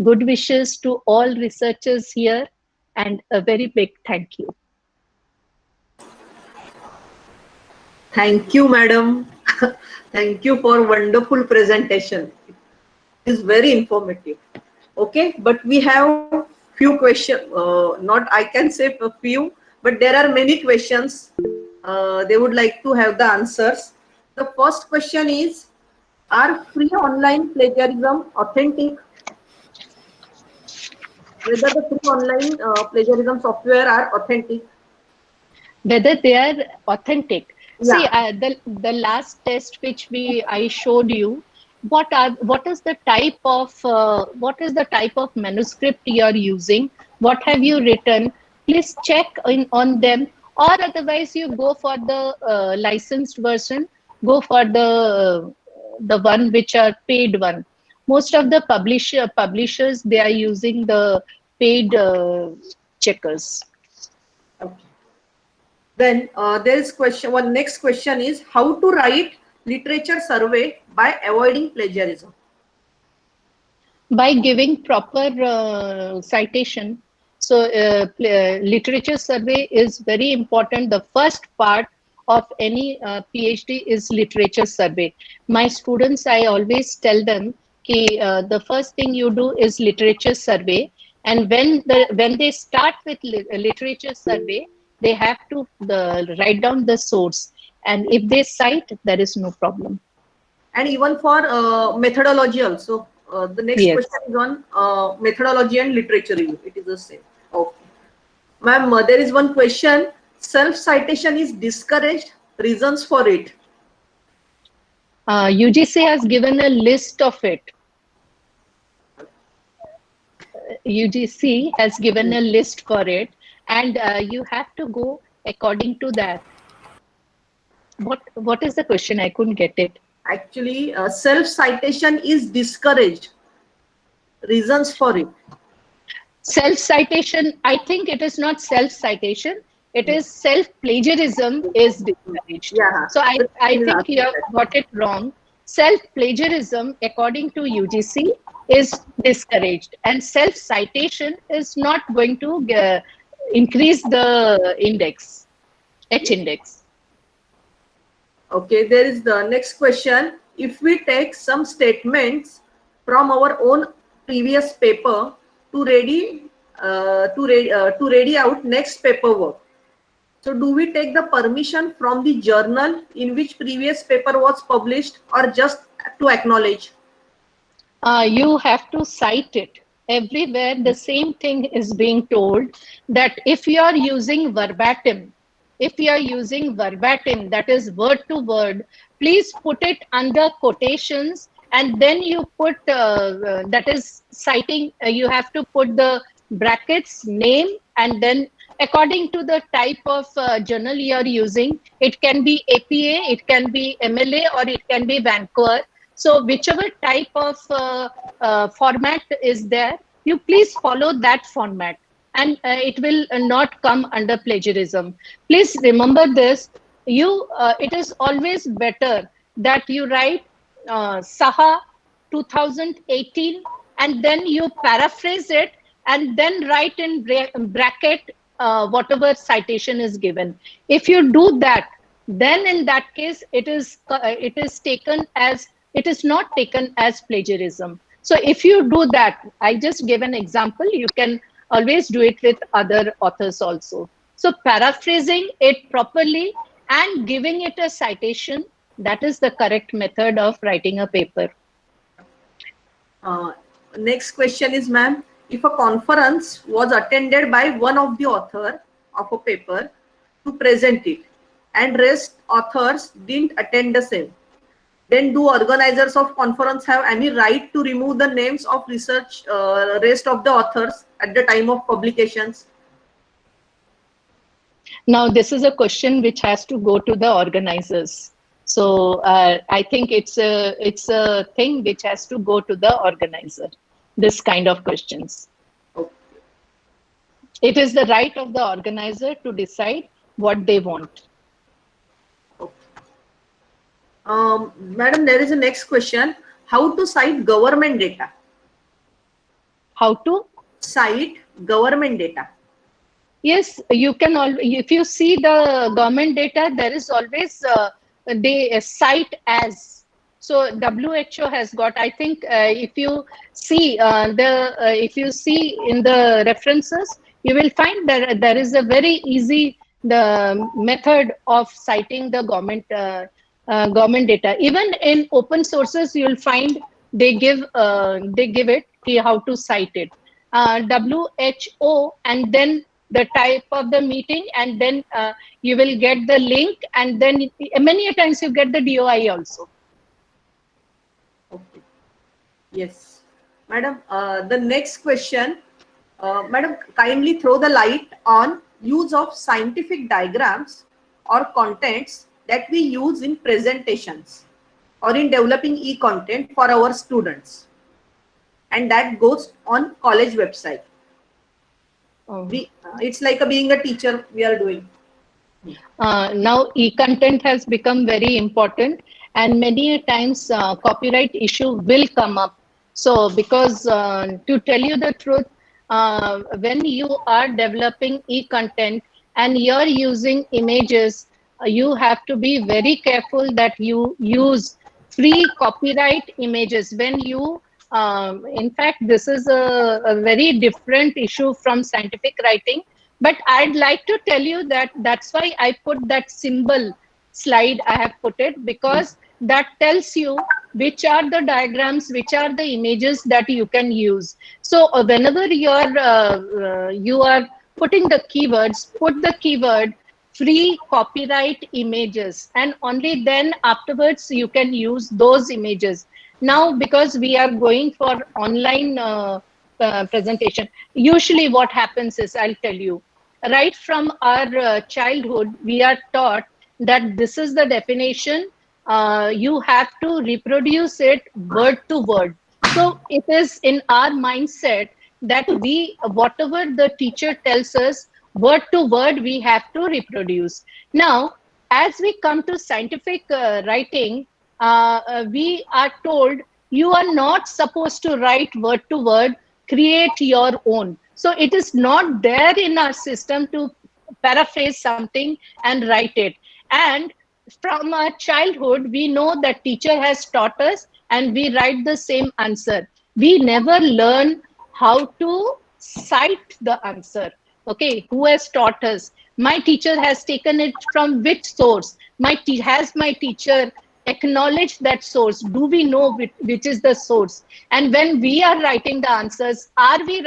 Good wishes to all researchers here, and a very big thank you. Thank you, madam. Thank you for wonderful presentation. It is very informative. Okay, but we have few questions. Not I can say a few, but there are many questions. They would like to have the answers. The first question is: are free online plagiarism authentic? Whether the free online plagiarism software are authentic? Whether they are authentic. See, Yeah. the last test which I showed you, what is the type of manuscript you are using? What have you written? Please check in on them, or otherwise you go for the licensed version. Go for the one which are paid one. Most of the publishers, they are using the paid checkers. Okay. Then there is question. One next question is how to write literature survey by avoiding plagiarism. By giving proper citation. So literature survey is very important. The first part of any PhD is literature survey. My students, I always tell them the first thing you do is literature survey, and when they start with literature survey, they have to write down the source, and if they cite, there is no problem. And even for methodology also. The next Yes. question is on methodology and literature review. It is the same. Okay. Ma'am, there is one question. Self-citation is discouraged. Reasons for it. UGC has given a list of it. UGC has given a list for it, and you have to go according to that. What is the question? I couldn't get it. Actually, self-citation is discouraged. Reasons for it. Self-citation, I think it is not self-citation. It is self-plagiarism is discouraged. Yeah. So I think you have got it wrong. Self-plagiarism, according to UGC, is discouraged, and self-citation is not going to increase the index, H index. Okay, there is the next question. If we take some statements from our own previous paper to ready out next paperwork, so do we take the permission from the journal in which previous paper was published, or just to acknowledge? You have to cite it. Everywhere the same thing is being told, that if you are using verbatim, that is word to word, please put it under quotations, and then you put, that is citing, you have to put the brackets, name, and then according to the type of journal you are using, it can be APA, it can be MLA, or it can be Vancouver. So whichever type of format is there, you please follow that format, and it will not come under plagiarism. Please remember this. It is always better that you write Saha 2018, and then you paraphrase it, and then write in bracket whatever citation is given. If you do that, then in that case it is not taken as plagiarism. So if you do that, I just gave an example, you can always do it with other authors also. So paraphrasing it properly and giving it a citation, that is the correct method of writing a paper. Next question is, ma'am, if a conference was attended by one of the author of a paper to present it, and rest authors didn't attend the same, then do organizers of conference have any right to remove the names of rest of the authors at the time of publications? Now, this is a question which has to go to the organizers. So I think it's a thing which has to go to the organizer, this kind of questions. Okay. It is the right of the organizer to decide what they want. Okay. Madam, there is a next question. How to cite government data? How to cite government data? Yes, you can. If you see the government data, there is always they cite as. So WHO has got, I think, if you see if you see in the references, you will find that there is a very easy the method of citing the government data. Even in open sources, you will find they give it how to cite it. WHO, and then the type of the meeting, and then you will get the link, and then many a times you get the DOI also. Okay. Yes. Madam, the next question. Madam, kindly throw the light on use of scientific diagrams or contents that we use in presentations or in developing e-content for our students. And that goes on college website. It's like being a teacher we are doing. Now e-content has become very important, and many a times copyright issue will come up. So because to tell you the truth, when you are developing e-content and you're using images, you have to be very careful that you use free copyright images when you in fact, this is a very different issue from scientific writing. But I'd like to tell you that that's why I put that symbol slide I have put it, because that tells you which are the diagrams, which are the images that you can use. So whenever you are putting the keywords, put the keyword free copyright images, and only then afterwards you can use those images. Now, because we are going for online presentation, usually what happens is, I'll tell you, right from our childhood, we are taught that this is the definition. You have to reproduce it word to word. So it is in our mindset that whatever the teacher tells us, word to word, we have to reproduce. Now, as we come to scientific writing, we are told you are not supposed to write word to word, create your own. So it is not there in our system to paraphrase something and write it. And from our childhood, we know that teacher has taught us and we write the same answer. We never learn how to cite the answer. Okay, who has taught us? My teacher has taken it from which source? Has my teacher acknowledge that source? Do we know which is the source? And when we are writing the answers, are we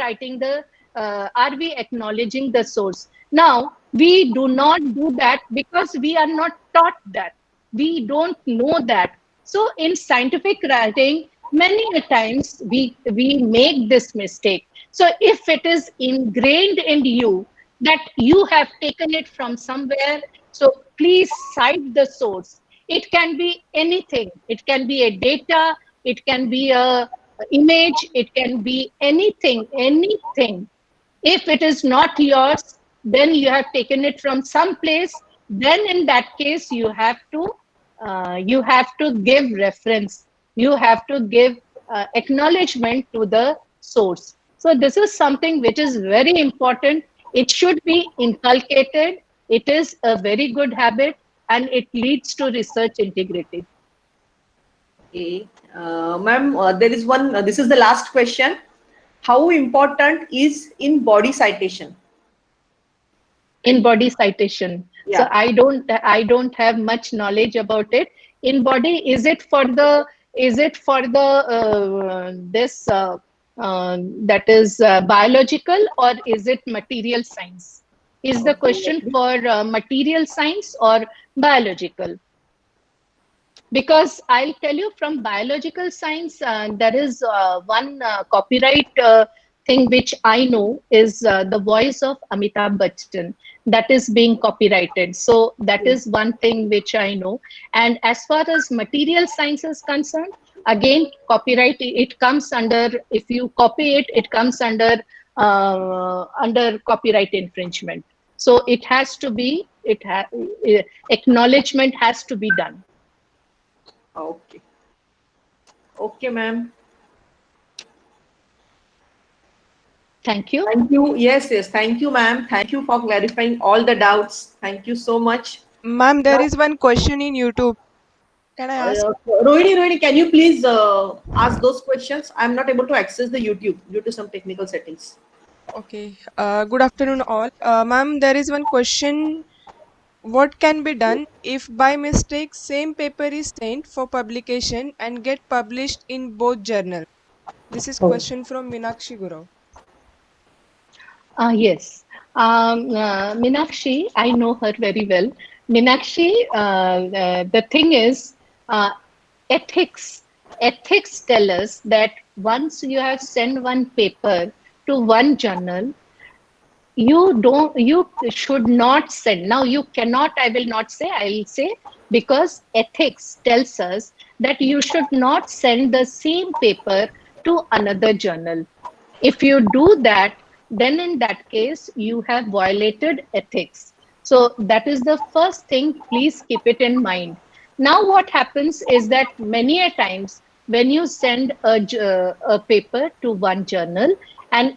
acknowledging the source? Now, we do not do that because we are not taught that. We don't know that. So in scientific writing, many a times we make this mistake. So if it is ingrained in you that you have taken it from somewhere, so please cite the source. It can be anything. It can be a data. It can be a image. It can be anything. If it is not yours, then you have taken it from some place. Then in that case, you have to give reference. You have to give acknowledgement to the source. So this is something which is very important. It should be inculcated. It is a very good habit, and it leads to research integrity. Okay, ma'am, there is one. This is the last question. How important is in-body citation? In-body citation. Yeah. So I don't have much knowledge about it. In-body, is it for the that is biological, or is it material science? Is the question for material science or biological? Because I'll tell you, from biological science, there is one copyright thing which I know is the voice of Amitabh Bachchan that is being copyrighted. So that is one thing which I know. And as far as material science is concerned, again, copyright, it comes under, if you copy it, it comes under copyright infringement. So it has to be, acknowledgement has to be done. Okay. Okay, ma'am. Thank you. Thank you. Yes. Thank you, ma'am. Thank you for clarifying all the doubts. Thank you so much. Ma'am, there is one question in YouTube. Can I ask? Rohini, can you please ask those questions? I'm not able to access the YouTube due to some technical settings. Okay. Good afternoon, all. Ma'am, there is one question. What can be done if by mistake same paper is sent for publication and get published in both journal? This is Oh. question from Meenakshi Gurov. Yes. Meenakshi, I know her very well. Meenakshi, the thing is, ethics. Ethics tell us that once you have sent one paper to one journal, you should not send. Now you cannot, I will not say, I will say, because ethics tells us that you should not send the same paper to another journal. If you do that, then in that case, you have violated ethics. So that is the first thing, please keep it in mind. Now what happens is that many a times when you send a paper to one journal, and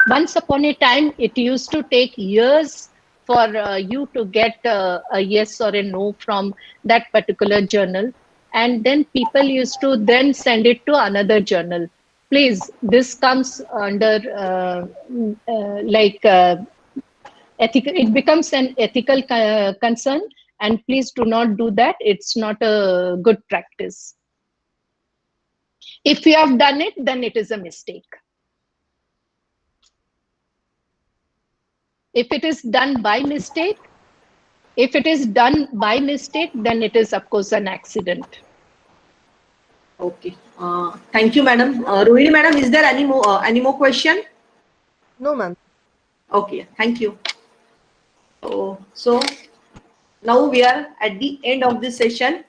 once upon a time, it used to take years for you to get a yes or a no from that particular journal. And then people used to then send it to another journal. Please, this comes under ethical, it becomes an ethical concern, and please do not do that. It's not a good practice. If you have done it, then it is a mistake. If it is done by mistake, then it is, of course, an accident. Okay. Thank you, madam. Rohini, madam, is there any more question? No, ma'am. Okay. Thank you. So now we are at the end of this session.